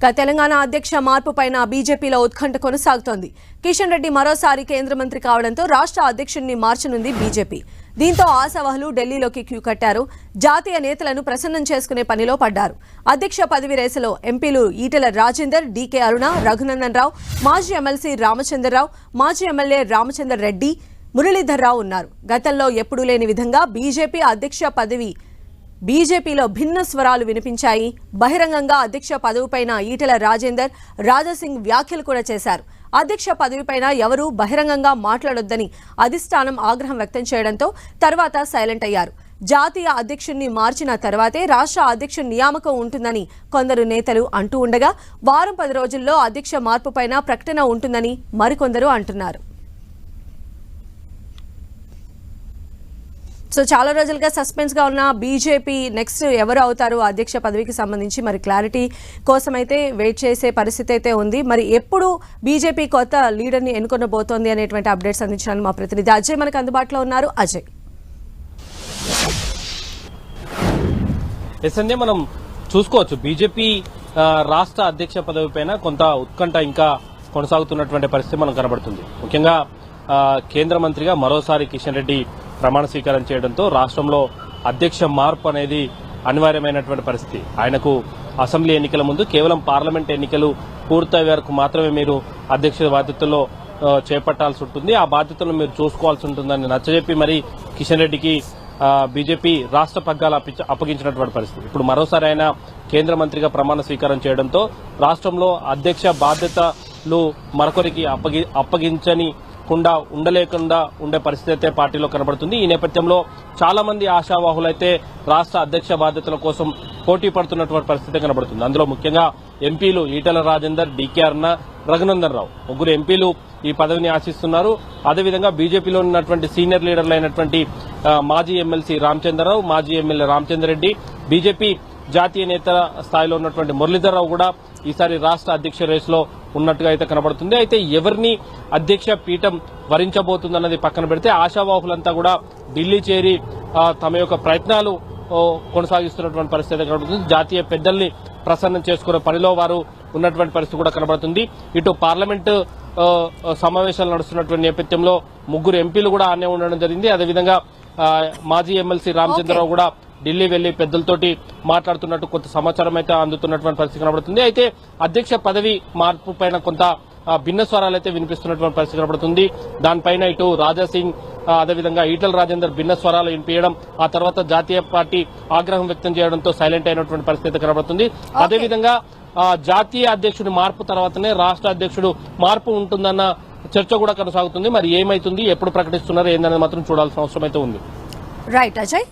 తెలంగాణ అధ్యక్ష మార్పు పైన బీజేపీలో ఉత్కంఠ కొనసాగుతోంది. కిషన్ రెడ్డి మరోసారి కేంద్ర మంత్రి కావడంతో రాష్ట్ర అధ్యక్షుడిని మార్చనుంది బీజేపీ. దీంతో ఆశావహులు ఢిల్లీలోకి క్యూ కట్టారు. జాతీయ నేతలను ప్రసన్నం చేసుకునే పనిలో పడ్డారు. అధ్యక్ష పదవి రేసులో ఎంపీలు ఈటెల రాజేందర్, డీకే అరుణ, రఘునందన్ రావు, మాజీ ఎమ్మెల్సీ రామచంద్రరావు, మాజీ ఎమ్మెల్యే రామచందర్ రెడ్డి, మురళీధర్ రావు ఉన్నారు. గతంలో ఎప్పుడూ లేని విధంగా బీజేపీలో భిన్న స్వరాలు వినిపించాయి. బహిరంగంగా అధ్యక్ష పదవిపైన ఈటెల రాజేందర్, రాజాసింగ్ వ్యాఖ్యలు కూడా చేశారు. అధ్యక్ష పదవిపైన ఎవరూ బహిరంగంగా మాట్లాడొద్దని అధిష్టానం ఆగ్రహం వ్యక్తం చేయడంతో తర్వాత సైలెంట్ అయ్యారు. జాతీయ అధ్యక్షుడిని మార్చిన తర్వాతే రాష్ట్ర అధ్యక్షుడి నియామకం ఉంటుందని కొందరు నేతలు అంటూ ఉండగా, వారం 10 రోజుల్లో అధ్యక్ష మార్పుపైన ప్రకటన ఉంటుందని మరికొందరు అంటున్నారు. సో చాలా రోజులుగా సస్పెన్స్ గా ఉన్న బీజేపీ నెక్స్ట్ ఎవరు అవుతారు అధ్యక్ష పదవికి సంబంధించి మరి క్లారిటీ కోసం అయితే వెయిట్ చేసే పరిస్థితి అయితే ఉంది. మరి ఎప్పుడు బీజేపీ కొత్త లీడర్ ని ఎన్నుకొనబోతోంది అనేటువంటి అప్డేట్స్ అందించడానికి మా ప్రతినిధి అజయ్ మనకు అందుబాటులో ఉన్నారు. అజయ్, మనం చూసుకోవచ్చు బీజేపీ రాష్ట్ర అధ్యక్ష పదవి పైన కొంత ఉత్కంఠ ఇంకా కొనసాగుతున్నటువంటి పరిస్థితి మనకు కనబడుతుంది. ముఖ్యంగా కేంద్ర మంత్రిగా మరోసారి కిషన్ రెడ్డి ప్రమాణ స్వీకారం చేయడంతో రాష్ట్రంలో అధ్యక్ష మార్పు అనేది అనివార్యమైనటువంటి పరిస్థితి. ఆయనకు అసెంబ్లీ ఎన్నికల ముందు కేవలం పార్లమెంట్ ఎన్నికలు పూర్తయ్యే వరకు మాత్రమే మీరు అధ్యక్ష బాధ్యతల్లో చేపట్టాల్సి ఉంటుంది. ఆ బాధ్యతలను మీరు చూసుకోవాల్సి ఉంటుందని నచ్చజెప్పి మరి కిషన్ రెడ్డికి బీజేపీ రాష్ట్ర పగ్గాలు అప్పగించినటువంటి పరిస్థితి. ఇప్పుడు మరోసారి ఆయన కేంద్ర మంత్రిగా ప్రమాణ స్వీకారం చేయడంతో రాష్ట్రంలో అధ్యక్ష బాధ్యతలు మరొకరికి ఉండలేకుండా ఉండే పరిస్థితి అయితే పార్టీలో కనబడుతుంది. ఈ నేపథ్యంలో చాలా మంది ఆశావాహులైతే రాష్ట్ర అధ్యక్ష బాధ్యతల కోసం పోటీ పడుతున్నటువంటి పరిస్థితి కనబడుతుంది. అందులో ముఖ్యంగా ఎంపీలు ఈటెల రాజేందర్, డీకే అరుణ, రఘునందన్ రావు ముగ్గురు ఎంపీలు ఈ పదవిని ఆశిస్తున్నారు. అదేవిధంగా బీజేపీలో ఉన్నటువంటి సీనియర్ లీడర్లు అయినటువంటి మాజీ ఎమ్మెల్సీ రామచంద్రరావు, మాజీ ఎమ్మెల్యే రామచందర్ రెడ్డి, బీజేపీ జాతీయ నేత స్థాయిలో ఉన్నటువంటి మురళీధర్ రావు కూడా ఈసారి రాష్ట్ర అధ్యక్ష రేసులో ఉన్నట్టుగా అయితే కనబడుతుంది. అయితే ఎవరిని అధ్యక్ష పీఠం వరించబోతుందన్నది పక్కన పెడితే ఆశావాహులంతా కూడా ఢిల్లీ చేరి తమ యొక్క ప్రయత్నాలు కొనసాగిస్తున్నటువంటి పరిస్థితి కనబడుతుంది. జాతీయ పెద్దల్ని ప్రసన్నం చేసుకునే పనిలో వారు ఉన్నటువంటి పరిస్థితి కూడా కనబడుతుంది. ఇటు పార్లమెంటు సమావేశాలు నడుస్తున్నటువంటి నేపథ్యంలో ముగ్గురు ఎంపీలు కూడా ఆనే ఉండడం జరిగింది. అదేవిధంగా మాజీ ఎమ్మెల్సీ రామచంద్రరావు కూడా ఢిల్లీ వెళ్లి పెద్దలతోటి మాట్లాడుతున్నట్టు కొంత సమాచారం అయితే అందుతున్నటువంటి పరిస్థితి కనబడుతుంది. అయితే అధ్యక్ష పదవి మార్పు పైన కొంత భిన్న స్వరాలు అయితే వినిపిస్తున్నటువంటి పరిస్థితి కనబడుతుంది. దానిపైన ఇటు రాజాసింగ్, అదేవిధంగా ఈటెల రాజేందర్ భిన్న స్వరాలు వినిపించడం, ఆ తర్వాత జాతీయ పార్టీ ఆగ్రహం వ్యక్తం చేయడంతో సైలెంట్ అయినటువంటి పరిస్థితి కనబడుతుంది. అదేవిధంగా జాతీయ అధ్యక్షుడి మార్పు తర్వాతనే రాష్ట్ర అధ్యక్షుడు మార్పు ఉంటుందన్న చర్చ కూడా కొనసాగుతుంది. మరి ఏమైతుంది, ఎప్పుడు ప్రకటిస్తున్నారు ఏందనేది మాత్రం చూడాల్సిన అవసరం అయితే ఉంది. రైట్ అజయ్.